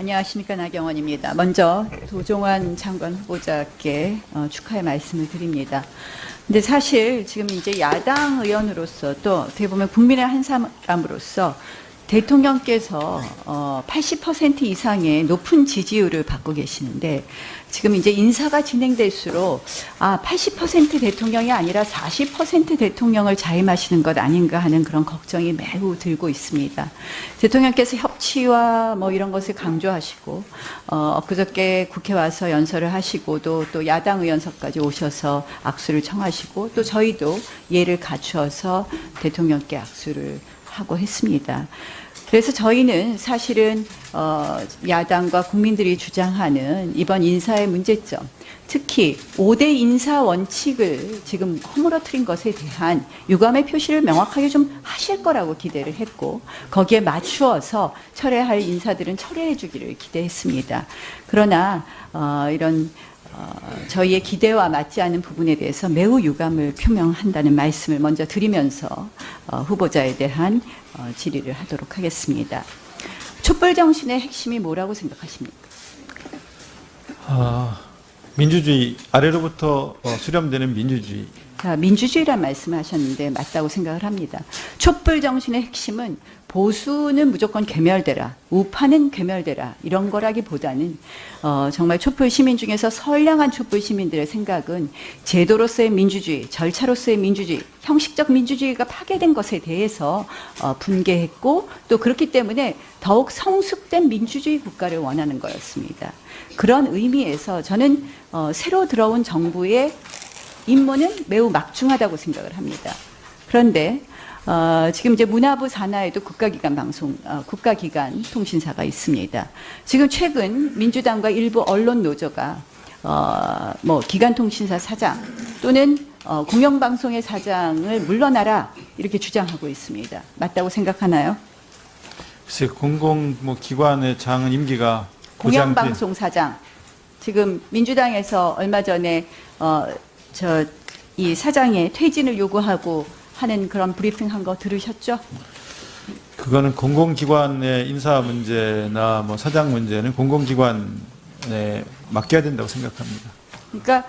안녕하십니까, 나경원입니다. 먼저 도종환 장관 후보자께 축하의 말씀을 드립니다. 근데 사실 지금 이제 야당 의원으로서 또 어떻게 보면 국민의 한 사람으로서 대통령께서 80% 이상의 높은 지지율을 받고 계시는데 지금 이제 인사가 진행될수록 80% 대통령이 아니라 40% 대통령을 자임하시는 것 아닌가 하는 그런 걱정이 매우 들고 있습니다. 대통령께서 협치와 뭐 이런 것을 강조하시고 엊그저께 국회 와서 연설을 하시고 또 야당 의원석까지 오셔서 악수를 청하시고 또 저희도 예를 갖추어서 대통령께 악수를 하고 했습니다. 그래서 저희는 사실은 야당과 국민들이 주장하는 이번 인사의 문제점, 특히 5대 인사 원칙을 지금 허물어뜨린 것에 대한 유감의 표시를 명확하게 좀 하실 거라고 기대를 했고 거기에 맞추어서 철회할 인사들은 철회해 주기를 기대했습니다. 그러나 이런 저희의 기대와 맞지 않은 부분에 대해서 매우 유감을 표명한다는 말씀을 먼저 드리면서 후보자에 대한 질의를 하도록 하겠습니다. 촛불 정신의 핵심이 뭐라고 생각하십니까? 민주주의, 아래로부터 수렴되는 민주주의. 자, 민주주의란 말씀을 하셨는데 맞다고 생각을 합니다. 촛불 정신의 핵심은 보수는 무조건 괴멸되라, 우파는 괴멸되라 이런 거라기보다는 정말 촛불 시민 중에서 선량한 촛불 시민들의 생각은 제도로서의 민주주의, 절차로서의 민주주의, 형식적 민주주의가 파괴된 것에 대해서 분개했고 또 그렇기 때문에 더욱 성숙된 민주주의 국가를 원하는 거였습니다. 그런 의미에서 저는 새로 들어온 정부의 임무는 매우 막중하다고 생각을 합니다. 그런데 지금 이제 문화부 산하에도 국가기관 통신사가 있습니다. 지금 최근 민주당과 일부 언론 노조가 기관 통신사 사장 또는 공영방송의 사장을 물러나라 이렇게 주장하고 있습니다. 맞다고 생각하나요? 글쎄, 기관의 장은 임기가 공영방송 사장 지금 민주당에서 얼마 전에 이 사장의 퇴진을 요구하고 하는 그런 브리핑 한 거 들으셨죠? 그거는 공공기관의 인사 문제나 사장 문제는 공공기관에 맡겨야 된다고 생각합니다. 그러니까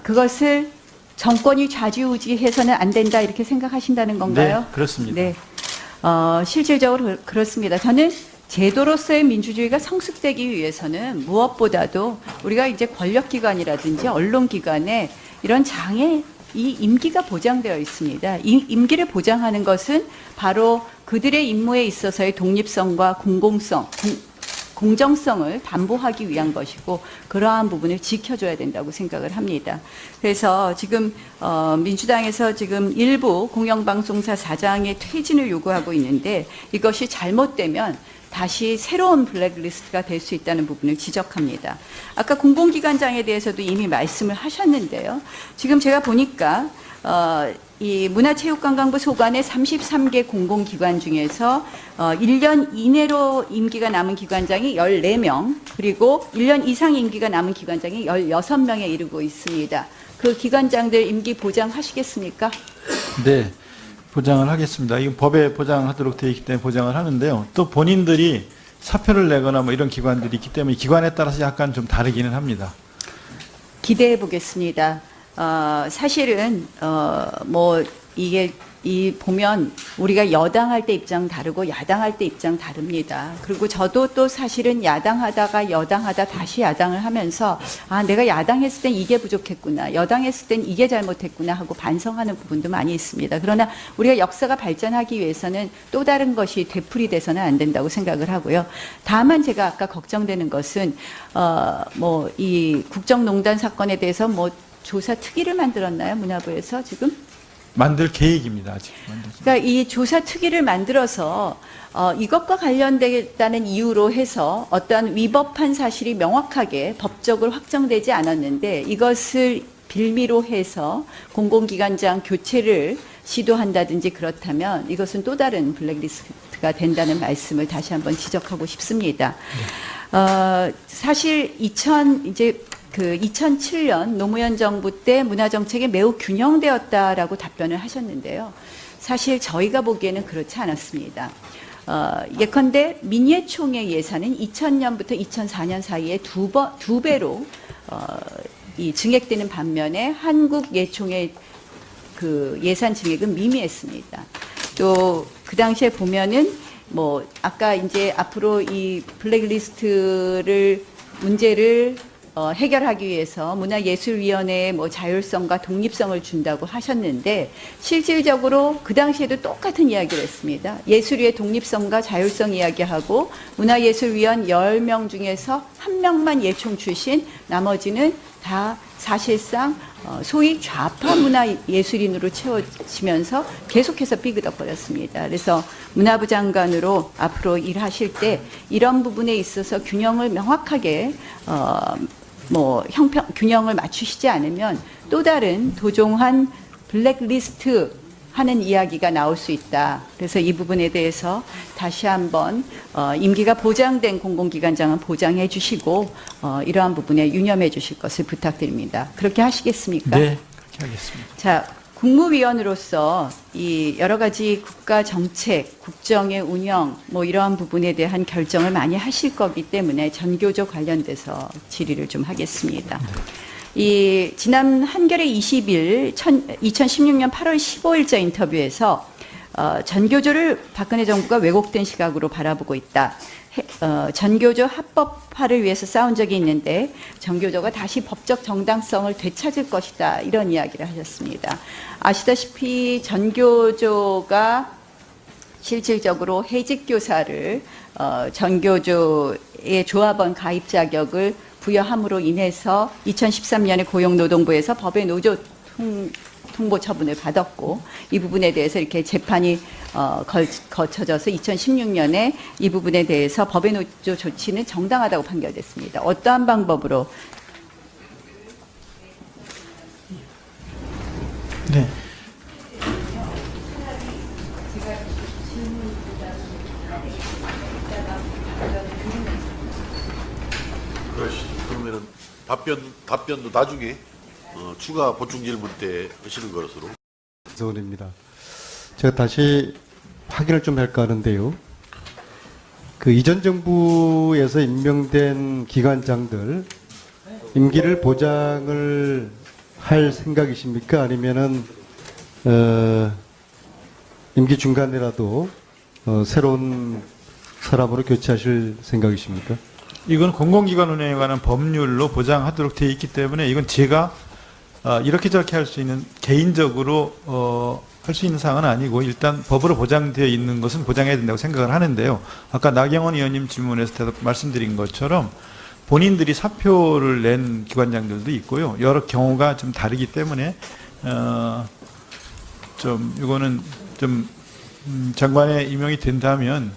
그것을 정권이 좌지우지해서는 안 된다 이렇게 생각하신다는 건가요? 네, 그렇습니다. 네, 실질적으로 그렇습니다. 저는 제도로서의 민주주의가 성숙되기 위해서는 무엇보다도 우리가 이제 권력기관이라든지 언론기관에 이런 장애 이 임기가 보장되어 있습니다. 이 임기를 보장하는 것은 바로 그들의 임무에 있어서의 독립성과 공정성을 담보하기 위한 것이고 그러한 부분을 지켜줘야 된다고 생각을 합니다. 그래서 지금 민주당에서 지금 일부 공영방송사 사장의 퇴진을 요구하고 있는데 이것이 잘못되면 다시 새로운 블랙리스트가 될 수 있다는 부분을 지적합니다. 아까 공공기관장에 대해서도 이미 말씀을 하셨는데요. 지금 제가 보니까 이 문화체육관광부 소관의 33개 공공기관 중에서 1년 이내로 임기가 남은 기관장이 14명 그리고 1년 이상 임기가 남은 기관장이 16명에 이르고 있습니다. 그 기관장들 임기 보장하시겠습니까? 네. 보장을 하겠습니다. 이건 법에 보장하도록 되어 있기 때문에 보장을 하는데요. 또 본인들이 사표를 내거나 이런 기관들이 있기 때문에 기관에 따라서 약간 좀 다르기는 합니다. 기대해 보겠습니다. 사실은 이게 보면 우리가 여당할 때 입장 다르고 야당할 때 입장 다릅니다. 그리고 저도 또 사실은 야당하다가 여당하다 다시 야당을 하면서 내가 야당했을 땐 이게 부족했구나, 여당했을 땐 이게 잘못했구나 하고 반성하는 부분도 많이 있습니다. 그러나 우리가 역사가 발전하기 위해서는 또 다른 것이 되풀이돼서는 안 된다고 생각을 하고요. 다만 제가 아까 걱정되는 것은 이 국정농단 사건에 대해서 조사 특위를 만들었나요? 문화부에서 지금? 만들 계획입니다. 아직. 그러니까 이 조사 특위를 만들어서 이것과 관련됐다는 이유로 해서 어떠한 위법한 사실이 명확하게 법적으로 확정되지 않았는데 이것을 빌미로 해서 공공기관장 교체를 시도한다든지 그렇다면 이것은 또 다른 블랙리스트가 된다는 말씀을 다시 한번 지적하고 싶습니다. 사실 2007년 노무현 정부 때 문화정책이 매우 균형되었다라고 답변을 하셨는데요. 사실 저희가 보기에는 그렇지 않았습니다. 예컨대 민예총의 예산은 2000년부터 2004년 사이에 두 배로 이 증액되는 반면에 한국 예총의 그 예산 증액은 미미했습니다. 또 그 당시에 보면은 뭐 아까 이제 앞으로 이 블랙리스트를 문제를 해결하기 위해서 문화예술위원회에 뭐 자율성과 독립성을 준다고 하셨는데 실질적으로 그 당시에도 똑같은 이야기를 했습니다. 예술위의 독립성과 자율성 이야기하고 문화예술위원 10명 중에서 1명만 예총 출신, 나머지는 다 사실상 소위 좌파 문화예술인으로 채워지면서 계속해서 삐그덕거렸습니다. 그래서 문화부 장관으로 앞으로 일하실 때 이런 부분에 있어서 균형을 명확하게 균형을 맞추시지 않으면 또 다른 도종환 블랙리스트 하는 이야기가 나올 수 있다. 그래서 이 부분에 대해서 다시 한번 임기가 보장된 공공기관장은 보장해 주시고 이러한 부분에 유념해 주실 것을 부탁드립니다. 그렇게 하시겠습니까? 네, 그렇게 하겠습니다. 자, 국무위원으로서 이 여러 가지 국가 정책, 국정의 운영 뭐 이러한 부분에 대한 결정을 많이 하실 거기 때문에 전교조 관련돼서 질의를 좀 하겠습니다. 이 지난 한겨레 20일 2016년 8월 15일자 인터뷰에서 전교조를 박근혜 정부가 왜곡된 시각으로 바라보고 있다. 전교조 합법화를 위해서 싸운 적이 있는데 전교조가 다시 법적 정당성을 되찾을 것이다. 이런 이야기를 하셨습니다. 아시다시피 전교조가 실질적으로 해직교사를 전교조의 조합원 가입 자격을 부여함으로 인해서 2013년에 고용노동부에서 법의 노조 통보 처분을 받았고 이 부분에 대해서 이렇게 재판이 거쳐져서 2016년에 이 부분에 대해서 법의 노조 조치는 정당하다고 판결됐습니다. 어떠한 방법으로? 네. 그러면은 답변도 나중에 추가 보충 질문 때 하시는 것으로. 서울입니다. 제가 다시 확인을 좀 할까 하는데요. 그 이전 정부에서 임명된 기관장들 임기를 보장을 할 생각이십니까? 아니면은 임기 중간에라도 새로운 사람으로 교체하실 생각이십니까? 이건 공공기관 운영에 관한 법률로 보장하도록 되어 있기 때문에 이건 제가 이렇게 저렇게 할 수 있는 개인적으로 할 수 있는 사항은 아니고 일단 법으로 보장되어 있는 것은 보장해야 된다고 생각을 하는데요. 아까 나경원 의원님 질문에서 말씀드린 것처럼 본인들이 사표를 낸 기관장들도 있고요. 여러 경우가 좀 다르기 때문에 좀 이거는 좀 장관에 임명이 된다면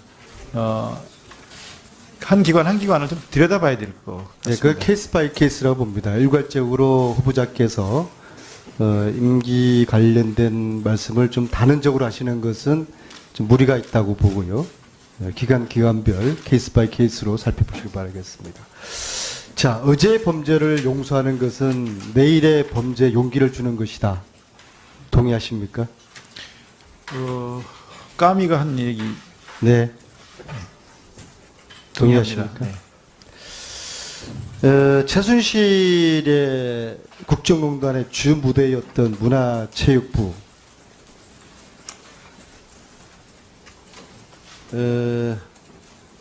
한 기관 한 기관을 좀 들여다봐야 될 것 같습니다. 네, 그 케이스 바이 케이스라고 봅니다. 일괄적으로 후보자께서 임기 관련된 말씀을 좀 단언적으로 하시는 것은 좀 무리가 있다고 보고요. 기관별 케이스 바이 케이스로 살펴보시기 바라겠습니다. 자, 어제의 범죄를 용서하는 것은 내일의 범죄에 용기를 주는 것이다. 동의하십니까? 까미가 한 얘기. 네. 동의하십니까? 네. 최순실의 국정농단의 주 무대였던 문화체육부,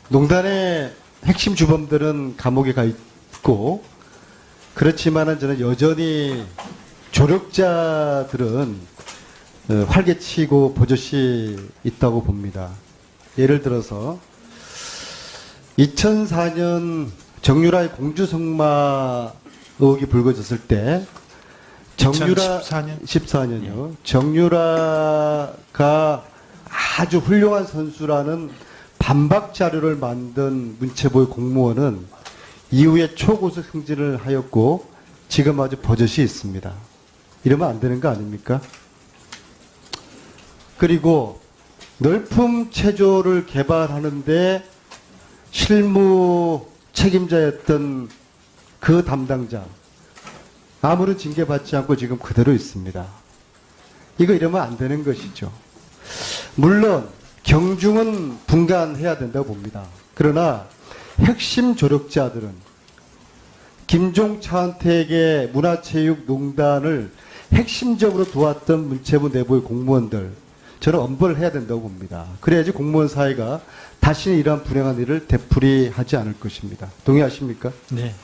농단의 핵심 주범들은 감옥에 가 있고, 그렇지만은 저는 여전히 조력자들은 활개치고 버젓이 있다고 봅니다. 예를 들어서 2004년 정유라의 공주성마 의혹이 불거졌을 때 14년이요. 정유라가 아주 훌륭한 선수라는 반박 자료를 만든 문체부의 공무원은 이후에 초고속 승진을 하였고 지금 아주 버젓이 있습니다. 이러면 안 되는 거 아닙니까? 그리고 널품 체조를 개발하는데 실무 책임자였던 그 담당자 아무런 징계받지 않고 지금 그대로 있습니다. 이거 이러면 안 되는 것이죠. 물론 경중은 분간해야 된다고 봅니다. 그러나 핵심 조력자들은 김종 차은택의 문화체육농단을 핵심적으로 도왔던 문체부 내부의 공무원들, 저는 엄벌을 해야 된다고 봅니다. 그래야지 공무원 사회가 다시는 이러한 불행한 일을 되풀이하지 않을 것입니다. 동의하십니까? 네.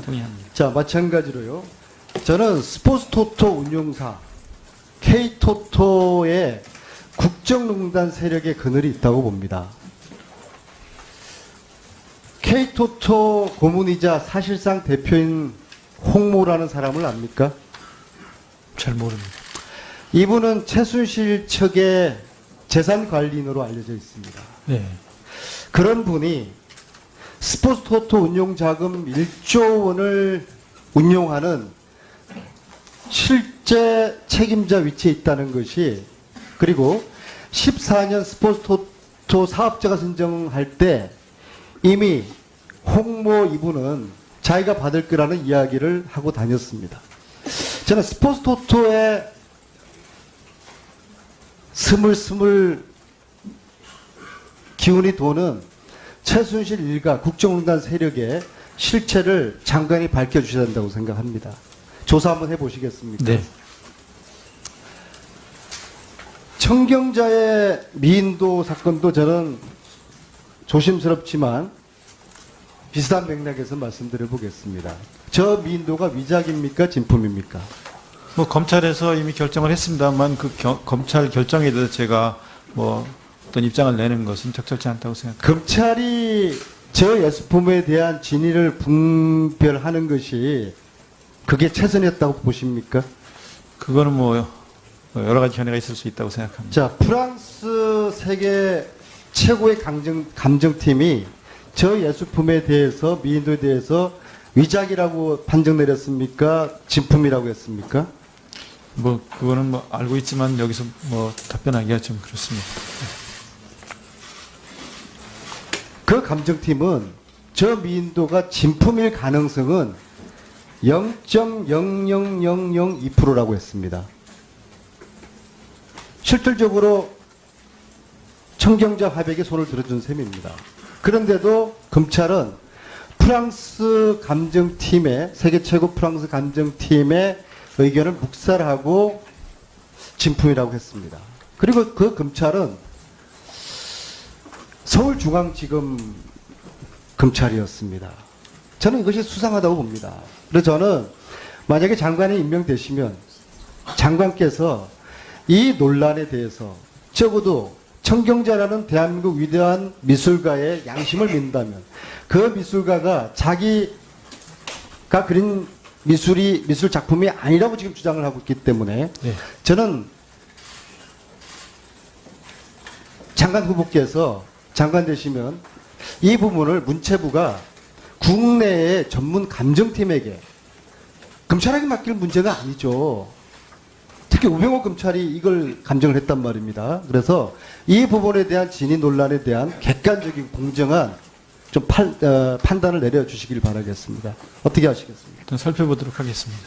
동의합니다. 자, 마찬가지로요. 저는 스포츠토토 운용사 K토토의 국정농단 세력의 그늘이 있다고 봅니다. K토토 고문이자 사실상 대표인 홍모라는 사람을 압니까? 잘 모릅니다. 이분은 최순실 측의 재산관리인으로 알려져 있습니다. 네. 그런 분이 스포츠토토 운용자금 1조 원을 운용하는 실제 책임자 위치에 있다는 것이, 그리고 14년 스포츠토토 사업자가 선정할 때 이미 홍모 이분은 자기가 받을 거라는 이야기를 하고 다녔습니다. 저는 스포츠토토의 스물스물 기운이 도는 최순실 일가 국정농단 세력의 실체를 장관이 밝혀주셔야 된다고 생각합니다. 조사 한번 해보시겠습니까? 네. 청경자의 미인도 사건도 저는 조심스럽지만 비슷한 맥락에서 말씀드려 보겠습니다. 저 미인도가 위작입니까? 진품입니까? 뭐 검찰에서 이미 결정을 했습니다만 그 검찰 결정에 대해서 제가 뭐 어떤 입장을 내는 것은 적절치 않다고 생각합니다. 검찰이 저 예술품에 대한 진위를 분별하는 것이 그게 최선이었다고 보십니까? 그거는 뭐 여러 가지 견해가 있을 수 있다고 생각합니다. 자, 프랑스 세계 최고의 감정팀이 저 예술품에 대해서, 미인도에 대해서 위작이라고 판정 내렸습니까? 진품이라고 했습니까? 뭐 그거는 뭐 알고 있지만 여기서 뭐 답변하기가 좀 그렇습니다. 그 감정팀은 저 미인도가 진품일 가능성은 0.00002%라고 했습니다. 실질적으로 청경자 화백에 손을 들어준 셈입니다. 그런데도 검찰은 프랑스 감정팀의, 세계 최고 프랑스 감정팀의 의견을 묵살하고 진품이라고 했습니다. 그리고 그 검찰은 서울중앙지검 검찰이었습니다. 저는 이것이 수상하다고 봅니다. 그래서 저는 만약에 장관이 임명되시면 장관께서 이 논란에 대해서 적어도 청경자라는 대한민국 위대한 미술가의 양심을 믿는다면 그 미술가가 자기가 그린 미술 작품이 아니라고 지금 주장을 하고 있기 때문에 네. 저는 장관 후보께서 장관 되시면 이 부분을 문체부가 국내의 전문 감정팀에게, 검찰에게 맡길 문제가 아니죠. 특히 우병우 검찰이 이걸 감정을 했단 말입니다. 그래서 이 부분에 대한 진위 논란에 대한 객관적이고 공정한 좀 판단을 내려주시길 바라겠습니다. 어떻게 하시겠습니까? 일단 살펴보도록 하겠습니다.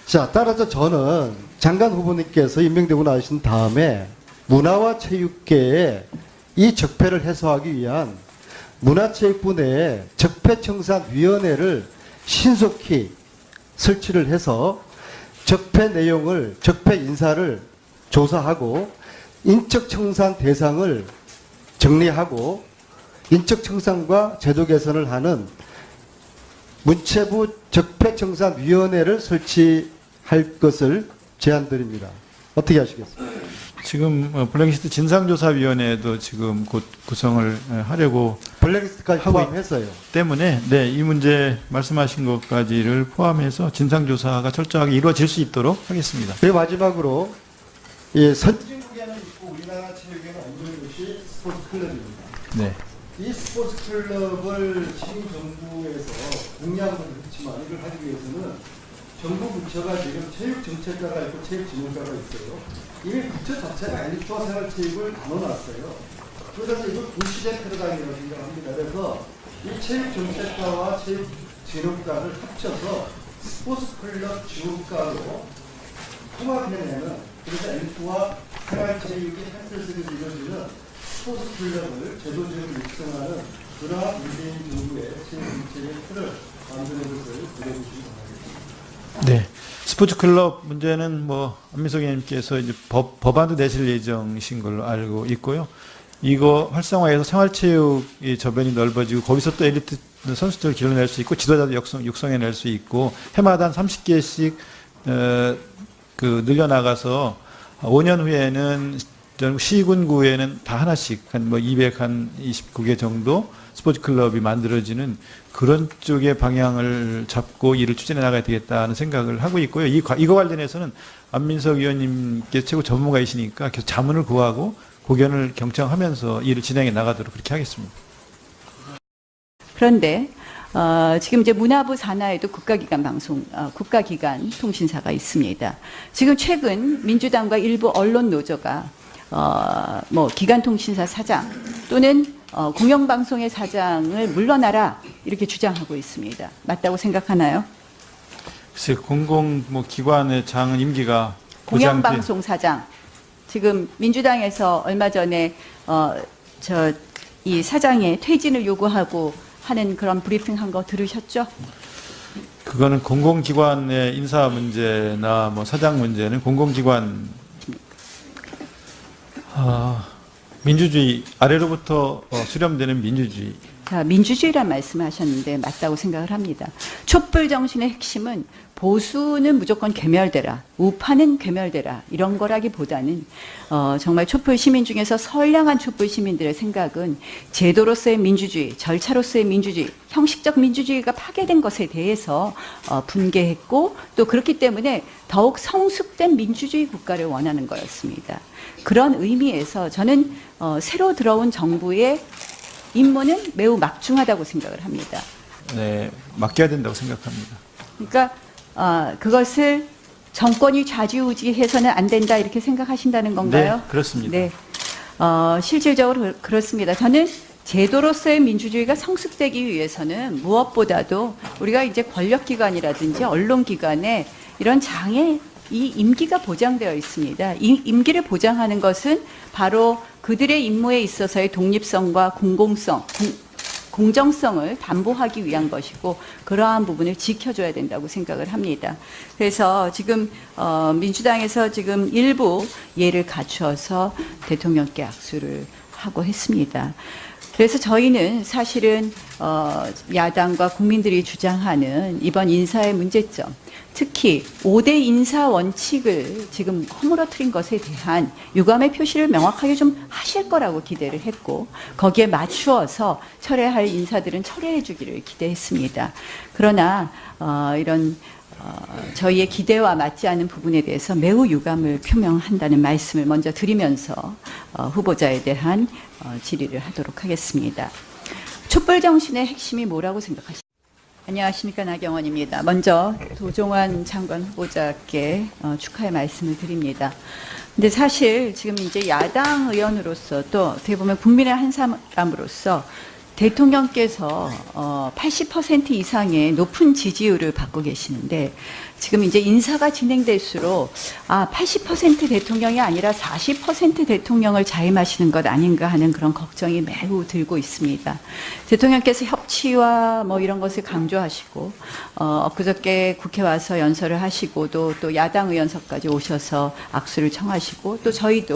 자, 따라서 저는 장관 후보님께서 임명되고 나신 다음에 문화와 체육계에 이 적폐를 해소하기 위한 문화체육부 내에 적폐청산위원회를 신속히 설치를 해서 적폐 내용을, 적폐 인사를 조사하고 인적청산 대상을 정리하고 인적청산과 제도 개선을 하는 문체부 적폐청산위원회를 설치할 것을 제안드립니다. 어떻게 하시겠습니까? 지금 블랙리스트 진상조사위원회도 지금 곧 구성을 하려고 블랙리스트까지 하고 포함해서요. 때문에 네, 이 문제 말씀하신 것까지를 포함해서 진상조사가 철저하게 이루어질 수 있도록 하겠습니다. 그리고 마지막으로 이 선진국에는 있고 우리나라 체육에는 없는 것이 스포츠 클럽입니다. 네. 이 스포츠 클럽을 지금 정부에서 공약은 그렇지만 이걸 하기 위해서는 정부 부처가 지금 체육정책과가 있고 체육진흥과가 있어요. 이미 부처 자체가 엘리트와 생활체육을 나눠놨어요. 그래서 이걸 구시대 패러다임이라고 생각합니다. 그래서 이 체육정책과와 체육진흥과를 합쳐서 스포츠클럽 지원과로 통합해내는, 그래서 엘리트와 생활 제6의 햇볕을 이루어지는 스포츠 훈련을 제도적으로 육성하는 그러한 문재인 정부의 정책의 틀을 만드는 것을 보여주시기 바랍니다. 네. 스포츠 클럽 문제는 뭐 안민석 의원님께서 이제 법안도 내실 예정이신 걸로 알고 있고요. 이거 활성화해서 생활체육의 저변이 넓어지고 거기서 또 엘리트 선수들을 길러낼 수 있고 지도자들 육성해낼 수 있고 해마다 한 30개씩 그 늘려나가서 5년 후에는 전국 시군구에는 다 하나씩 한 뭐 229개 정도 스포츠 클럽이 만들어지는 그런 쪽의 방향을 잡고 이를 추진해 나가야 되겠다는 생각을 하고 있고요. 이거 관련해서는 안민석 의원님께 최고 전문가이시니까 계속 자문을 구하고 고견을 경청하면서 일을 진행해 나가도록 그렇게 하겠습니다. 그런데 지금 이제 문화부 산하에도 국가기관 통신사가 있습니다. 지금 최근 민주당과 일부 언론 노조가 뭐 기관통신사 사장 또는 공영방송의 사장을 물러나라 이렇게 주장하고 있습니다. 맞다고 생각하나요? 글쎄 공공기관의 장은 임기가 공영방송 사장 지금 민주당에서 얼마 전에 이 사장의 퇴진을 요구하고 하는 그런 브리핑한 거 들으셨죠? 그거는 공공기관의 인사 문제나 뭐 사장 문제는 공공기관 민주주의 아래로부터 수렴되는 민주주의. 자, 민주주의란 말씀을 하셨는데 맞다고 생각을 합니다. 촛불 정신의 핵심은 보수는 무조건 괴멸되라, 우파는 괴멸되라 이런 거라기보다는 정말 촛불 시민 중에서 선량한 촛불 시민들의 생각은 제도로서의 민주주의, 절차로서의 민주주의, 형식적 민주주의가 파괴된 것에 대해서 분개했고 또 그렇기 때문에 더욱 성숙된 민주주의 국가를 원하는 거였습니다. 그런 의미에서 저는 새로 들어온 정부의 임무는 매우 막중하다고 생각을 합니다. 네, 맡겨야 된다고 생각합니다. 그러니까 그것을 정권이 좌지우지해서는 안 된다 이렇게 생각하신다는 건가요? 네, 그렇습니다. 네, 실질적으로 그렇습니다. 저는 제도로서의 민주주의가 성숙되기 위해서는 무엇보다도 우리가 이제 권력기관이라든지 언론기관에 이런 장애 이 임기가 보장되어 있습니다. 이 임기를 보장하는 것은 바로 그들의 임무에 있어서의 독립성과 공공성, 공정성을 담보하기 위한 것이고 그러한 부분을 지켜줘야 된다고 생각을 합니다. 그래서 지금 민주당에서 지금 일부 예를 갖추어서 대통령께 악수를 하고 했습니다. 그래서 저희는 사실은 야당과 국민들이 주장하는 이번 인사의 문제점, 특히 5대 인사 원칙을 지금 허물어뜨린 것에 대한 유감의 표시를 명확하게 좀 하실 거라고 기대를 했고 거기에 맞추어서 철회할 인사들은 철회해 주기를 기대했습니다. 그러나 이런 저희의 기대와 맞지 않은 부분에 대해서 매우 유감을 표명한다는 말씀을 먼저 드리면서 후보자에 대한 질의를 하도록 하겠습니다. 촛불 정신의 핵심이 뭐라고 생각하십니까? 안녕하십니까, 나경원입니다. 먼저 도종환 장관 후보자께 축하의 말씀을 드립니다. 근데 사실 지금 이제 야당 의원으로서 또 어떻게 보면 국민의 한 사람으로서 대통령께서 80% 이상의 높은 지지율을 받고 계시는데 지금 이제 인사가 진행될수록 80% 대통령이 아니라 40% 대통령을 자임하시는 것 아닌가 하는 그런 걱정이 매우 들고 있습니다. 대통령께서 협치와 뭐 이런 것을 강조하시고 엊그저께 국회 와서 연설을 하시고 또 야당 의원석까지 오셔서 악수를 청하시고 또 저희도